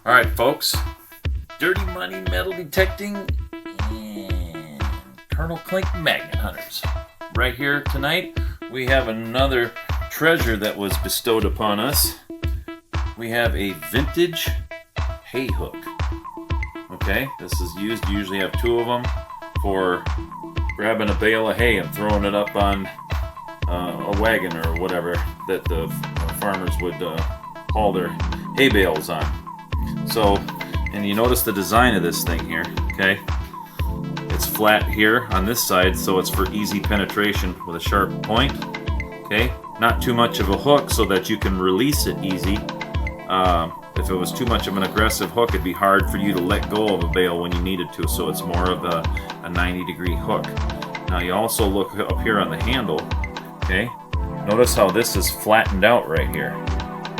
Alright folks, Dirty Money Metal Detecting and Colonel Klink Magnet Hunters. Right here tonight we have another treasure that was bestowed upon us. We have a vintage hay hook. Okay, this is used, you usually have two of them for grabbing a bale of hay and throwing it up on a wagon or whatever that the farmers would haul their hay bales on. So, and you notice the design of this thing here, okay? It's flat here on this side, so it's for easy penetration with a sharp point, okay? Not too much of a hook so that you can release it easy. If it was too much of an aggressive hook, it'd be hard for you to let go of a bale when you needed to, so it's more of a 90-degree hook. Now you also look up here on the handle, okay? Notice how this is flattened out right here,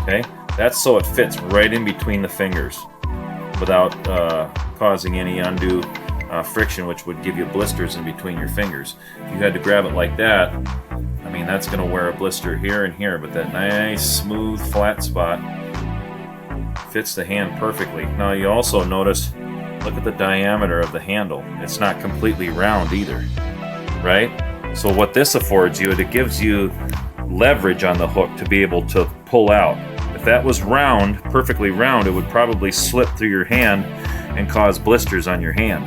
okay? That's so it fits right in between the fingers without causing any undue friction, which would give you blisters in between your fingers. If you had to grab it like that, I mean, that's going to wear a blister here and here, but that nice, smooth, flat spot fits the hand perfectly. Now you also notice, look at the diameter of the handle. It's not completely round either, right? So what this affords you, it gives you leverage on the hook to be able to pull out. If that was round, perfectly round, it would probably slip through your hand and cause blisters on your hand.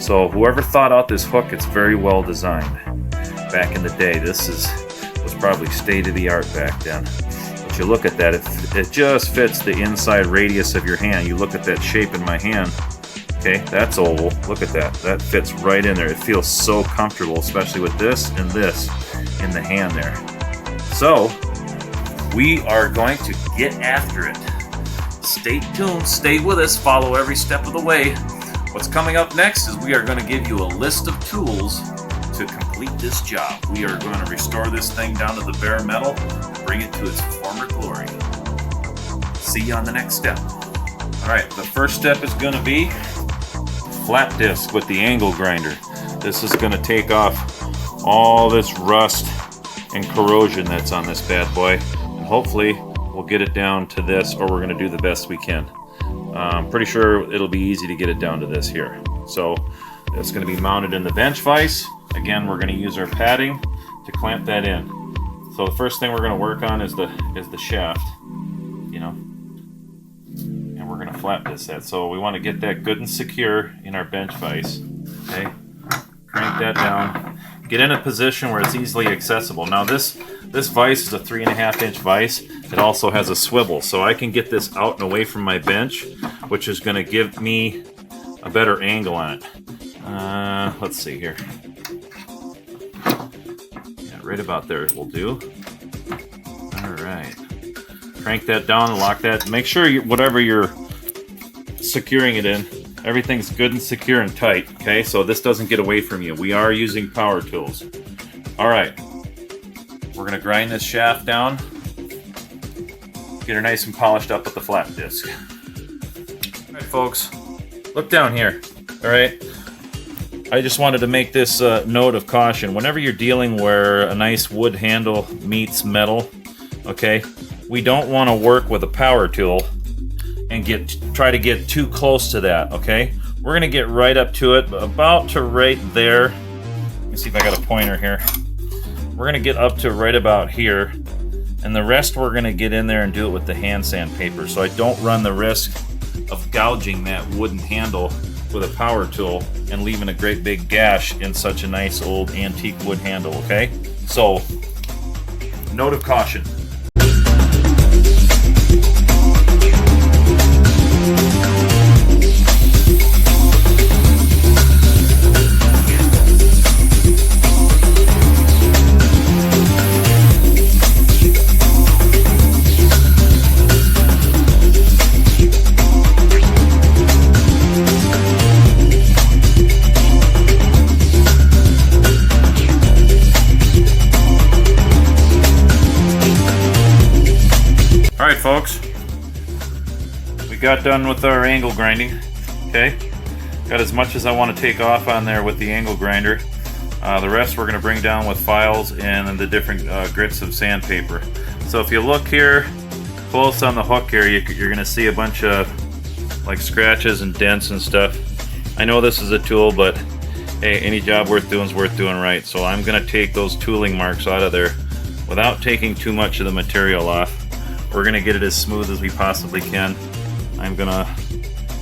So whoever thought out this hook, it's very well designed. Back in the day, this was probably state-of-the-art back then. But you look at that, it just fits the inside radius of your hand. You look at that shape in my hand, okay, that's oval. Look at that, that fits right in there. It feels so comfortable, especially with this and this in the hand there. So, we are going to get after it. Stay tuned, stay with us, follow every step of the way. What's coming up next is we are going to give you a list of tools to complete this job. We are going to restore this thing down to the bare metal and bring it to its former glory. See you on the next step. Alright, the first step is going to be flat disc with the angle grinder. This is going to take off all this rust and corrosion that's on this bad boy. Hopefully we'll get it down to this, or we're going to do the best we can. I'm pretty sure it'll be easy to get it down to this here. So it's going to be mounted in the bench vise. Again, we're going to use our padding to clamp that in. So the first thing we're going to work on is the shaft, you know, and we're going to flap this at. So we want to get that good and secure in our bench vise. Okay, crank that down. Get in a position where it's easily accessible. Now this vise is a 3.5-inch vise. It also has a swivel, so I can get this out and away from my bench, which is going to give me a better angle on it. Let's see here. Yeah, right about there will do. All right. Crank that down and lock that. Make sure whatever you're securing it in, everything's good and secure and tight, okay? So this doesn't get away from you. We are using power tools. All right. We're going to grind this shaft down. Get her nice and polished up with the flat disc. All right, folks. Look down here. All right. I just wanted to make this note of caution. Whenever you're dealing where a nice wood handle meets metal, okay, we don't want to work with a power tool and try to get too close to that, okay? We're going to get right up to it, about to right there. Let me see if I got a pointer here. We're going to get up to right about here, and the rest we're going to get in there and do it with the hand sandpaper, so I don't run the risk of gouging that wooden handle with a power tool and leaving a great big gash in such a nice old antique wood handle, okay? So, note of caution. Alright folks, we got done with our angle grinding, okay? Got as much as I want to take off on there with the angle grinder. The rest we're going to bring down with files and the different grits of sandpaper. So if you look here close on the hook here, you're going to see a bunch of like scratches and dents and stuff. I know this is a tool, but hey, any job worth doing is worth doing right. So I'm gonna take those tooling marks out of there without taking too much of the material off. We're gonna get it as smooth as we possibly can. I'm gonna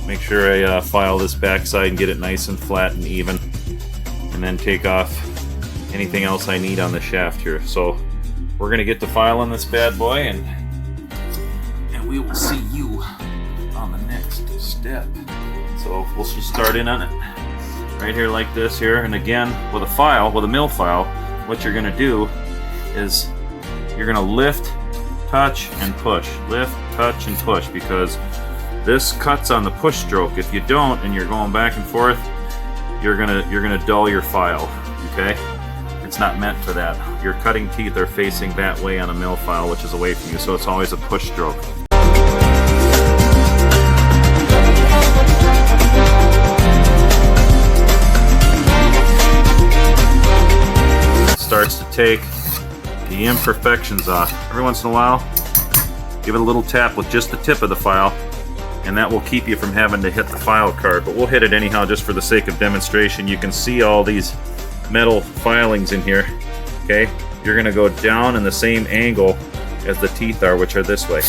make sure I file this backside and get it nice and flat and even, and then take off anything else I need on the shaft here. So we're gonna get to filing this bad boy, and we will see you on the next step. So we'll just start in on it right here like this here. And again, with a file, with a mill file, what you're gonna do is you're gonna lift, touch, and push. Lift, touch, and push, because this cuts on the push stroke. If you don't, and you're going back and forth, you're gonna dull your file. Okay? It's not meant for that. Your cutting teeth are facing that way on a mill file, which is away from you, so it's always a push stroke. Starts to take the imperfections off. Every once in a while, give it a little tap with just the tip of the file, and that will keep you from having to hit the file card. But we'll hit it anyhow just for the sake of demonstration. You can see all these metal filings in here. Okay, you're gonna go down in the same angle as the teeth are, which are this way.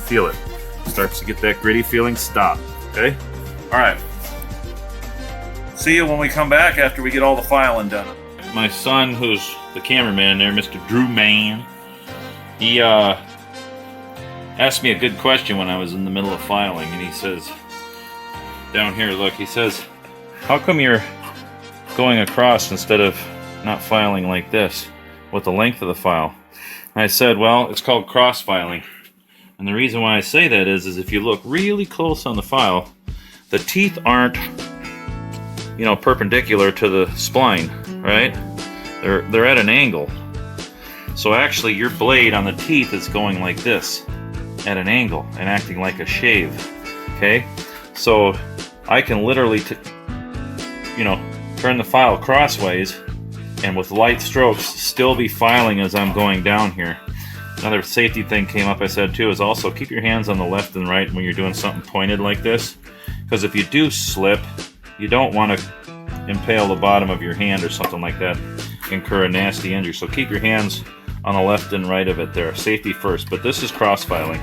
Feel it. Starts to get that gritty feeling. Stop. Okay? Alright. See you when we come back after we get all the filing done. My son, who's the cameraman there, Mr. Drew Man, he asked me a good question when I was in the middle of filing, and he says, down here, look, he says, how come you're going across instead of not filing like this with the length of the file? And I said, well, it's called cross filing. And the reason why I say that is if you look really close on the file, the teeth aren't, you know, perpendicular to the spline, right? They're at an angle. So actually your blade on the teeth is going like this, at an angle, and acting like a shave, okay? So I can literally, turn the file crossways, and with light strokes, still be filing as I'm going down here. Another safety thing came up I said too is also keep your hands on the left and right when you're doing something pointed like this, because if you do slip, you don't want to impale the bottom of your hand or something like that, incur a nasty injury. So keep your hands on the left and right of it there. Safety first, but this is cross filing.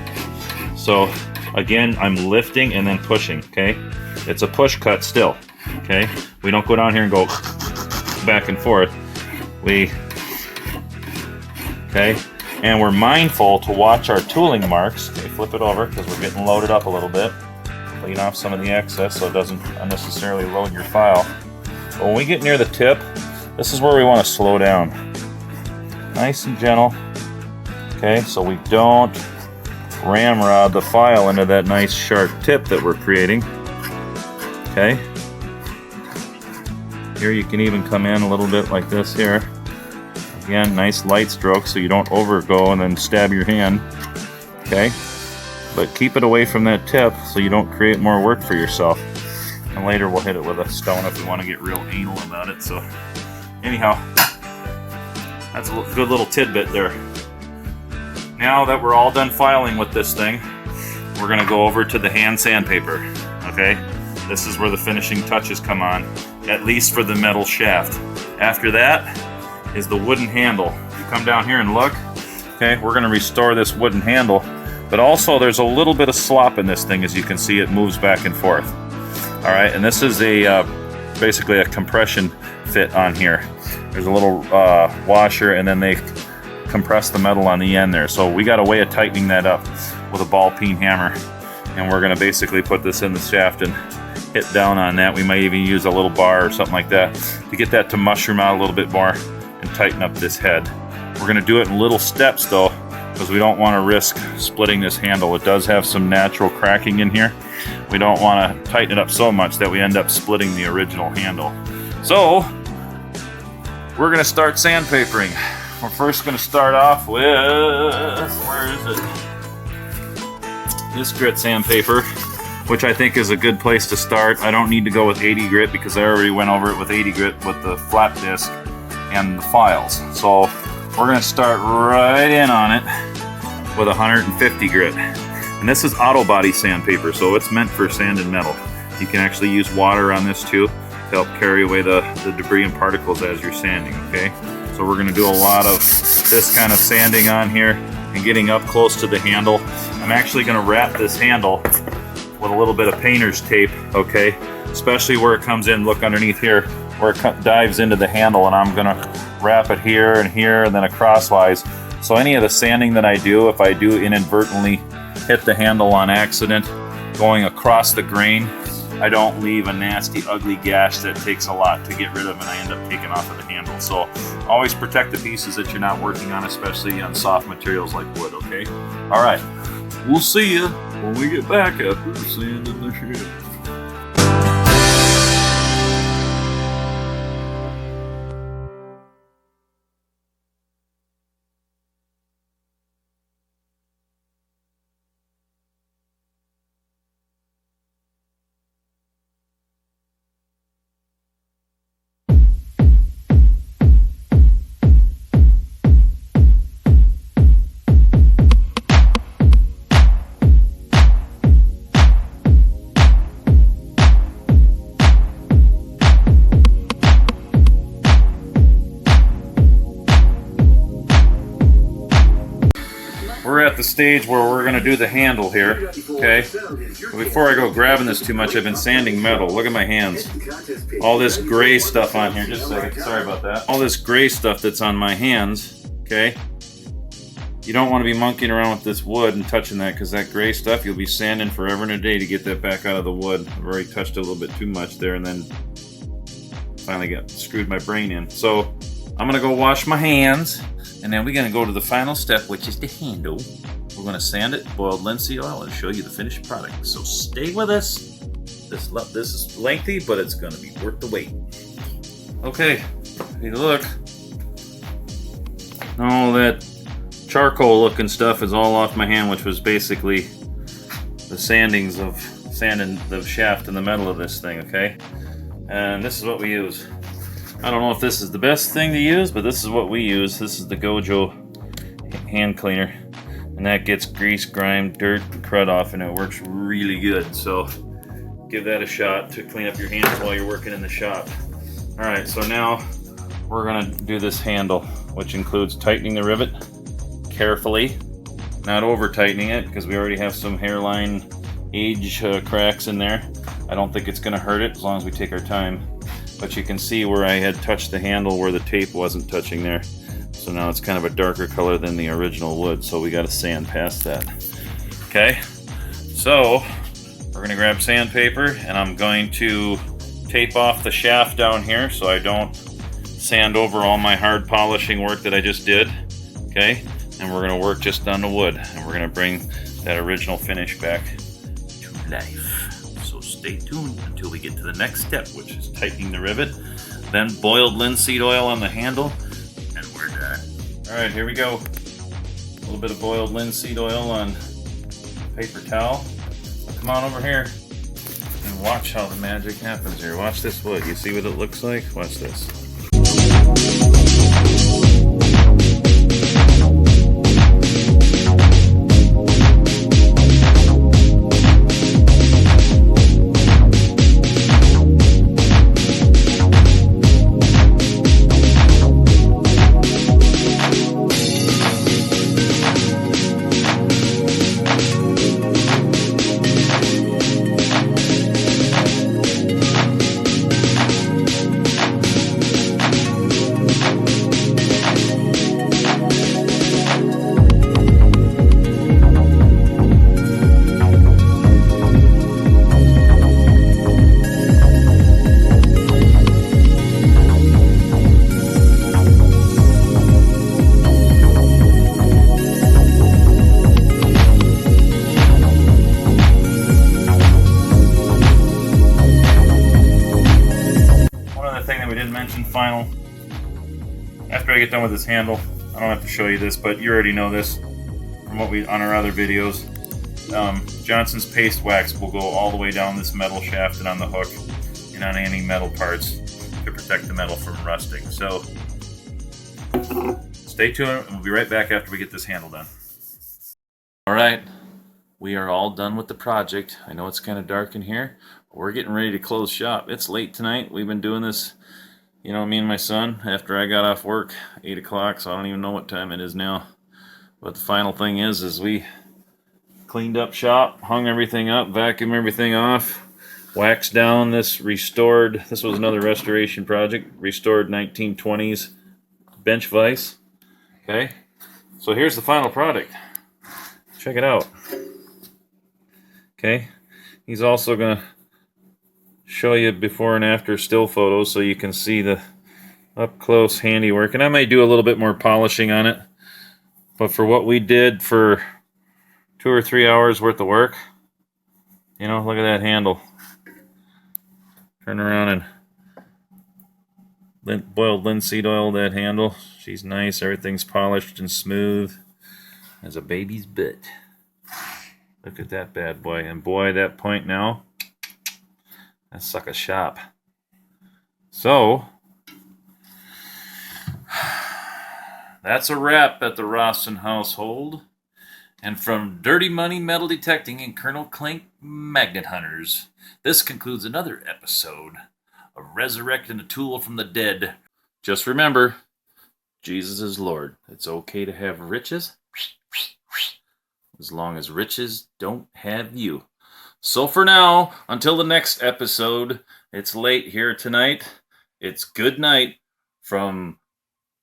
So again, I'm lifting and then pushing, okay? It's a push cut still, okay? We don't go down here and go back and forth. Okay? And we're mindful to watch our tooling marks. Okay, flip it over because we're getting loaded up a little bit. Clean off some of the excess so it doesn't unnecessarily load your file. But when we get near the tip, this is where we want to slow down. Nice and gentle. Okay, so we don't ramrod the file into that nice sharp tip that we're creating. Okay. Here you can even come in a little bit like this here. Again, nice light stroke so you don't overgo and then stab your hand. Okay? But keep it away from that tip so you don't create more work for yourself. And later we'll hit it with a stone if we want to get real anal about it. So, anyhow, that's a good little tidbit there. Now that we're all done filing with this thing, we're going to go over to the hand sandpaper. Okay? This is where the finishing touches come on, at least for the metal shaft. After that is the wooden handle. You come down here and look. Okay, we're going to restore this wooden handle, but also there's a little bit of slop in this thing. As you can see, it moves back and forth. All right, and this is a basically a compression fit on here. There's a little washer, and then they compress the metal on the end there. So we got a way of tightening that up with a ball peen hammer, and we're going to basically put this in the shaft and hit down on that. We might even use a little bar or something like that to get that to mushroom out a little bit more and tighten up this head. We're going to do it in little steps though, because we don't want to risk splitting this handle. It does have some natural cracking in here, We don't want to tighten it up so much that we end up splitting the original handle. So we're going to start sandpapering. We're first going to start off with, where is it? This grit sandpaper, which I think is a good place to start. I don't need to go with 80 grit because I already went over it with 80 grit with the flat disc and the files. So we're going to start right in on it with 150 grit. And this is auto body sandpaper, so it's meant for sand and metal. You can actually use water on this too to help carry away the debris and particles as you're sanding, okay? So we're going to do a lot of this kind of sanding on here and getting up close to the handle. I'm actually going to wrap this handle with a little bit of painter's tape, okay? Especially where it comes in, look underneath here, where it dives into the handle, and I'm going to wrap it here and then crosswise. So any of the sanding that I do, if I do inadvertently hit the handle on accident going across the grain, I don't leave a nasty, ugly gash that takes a lot to get rid of and I end up taking off of the handle. So always protect the pieces that you're not working on, especially on soft materials like wood, okay? All right, we'll see you when we get back after sanding the shit. We're at the stage where we're going to do the handle here, okay? But before I go grabbing this too much, I've been sanding metal. Look at my hands. All this gray stuff on here. Just a second. Sorry about that. All this gray stuff that's on my hands, okay? You don't want to be monkeying around with this wood and touching that, because that gray stuff, you'll be sanding forever and a day to get that back out of the wood. I've already touched it a little bit too much there and then finally screwed my brain in. So I'm going to go wash my hands. And then we're going to go to the final step, which is the handle. We're going to sand it, boiled linseed oil, and show you the finished product. So stay with us. This is lengthy, but it's going to be worth the wait. Okay, take a look. All that charcoal looking stuff is all off my hand, which was basically the sandings of sanding the shaft and the metal of this thing, okay? And this is what we use. I don't know if this is the best thing to use, but this is what we use. This is the Gojo hand cleaner, and that gets grease, grime, dirt, and crud off, and it works really good. So give that a shot to clean up your hands while you're working in the shop. All right, so now we're gonna do this handle, which includes tightening the rivet carefully, not over tightening it, because we already have some hairline age cracks in there. I don't think it's gonna hurt it as long as we take our time. But you can see where I had touched the handle where the tape wasn't touching there. So now it's kind of a darker color than the original wood, so we got to sand past that. Okay, so we're gonna grab sandpaper and I'm going to tape off the shaft down here so I don't sand over all my hard polishing work that I just did. Okay, and we're gonna work just on the wood, and we're gonna bring that original finish back to life. Stay tuned until we get to the next step, which is tightening the rivet, then boiled linseed oil on the handle, and we're done. All right, here we go. A little bit of boiled linseed oil on paper towel. Come on over here and watch how the magic happens here. Watch this wood. You see what it looks like? Watch this. we didn't mention final. After I get done with this handle, I don't have to show you this, but you already know this from what we on our other videos. Johnson's paste wax will go all the way down this metal shaft and on the hook and on any metal parts to protect the metal from rusting. So stay tuned and we'll be right back after we get this handle done. Alright, we are all done with the project. I know it's kind of dark in here, but we're getting ready to close shop. It's late tonight. We've been doing this, you know, me and my son, after I got off work, 8 o'clock, so I don't even know what time it is now. But the final thing is we cleaned up shop, hung everything up, vacuumed everything off, waxed down this restored, this was another restoration project, restored 1920s bench vise. Okay, so here's the final product. Check it out. Okay, he's also going to show you before and after still photos so you can see the up close handiwork. And I may do a little bit more polishing on it, but for what we did for 2 or 3 hours worth of work, you know, look at that handle. Turn around and boiled linseed oil that handle. She's nice. Everything's polished and smooth as a baby's butt. Look at that bad boy. And boy, that point now, that sucker sharp. So that's a wrap at the Rawson household. And from Dirty Money Metal Detecting and Colonel Klink Magnet Hunters, this concludes another episode of Resurrecting a Tool from the Dead. Just remember, Jesus is Lord. It's okay to have riches, as long as riches don't have you. So for now, until the next episode, it's late here tonight. It's good night from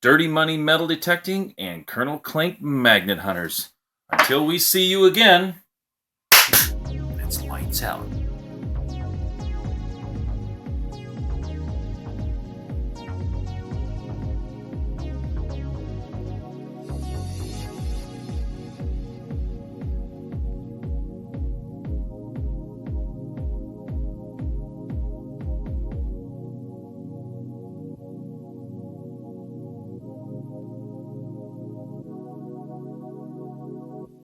Dirty Money Metal Detecting and Colonel Klink Magnet Hunters. Until we see you again, it's lights out.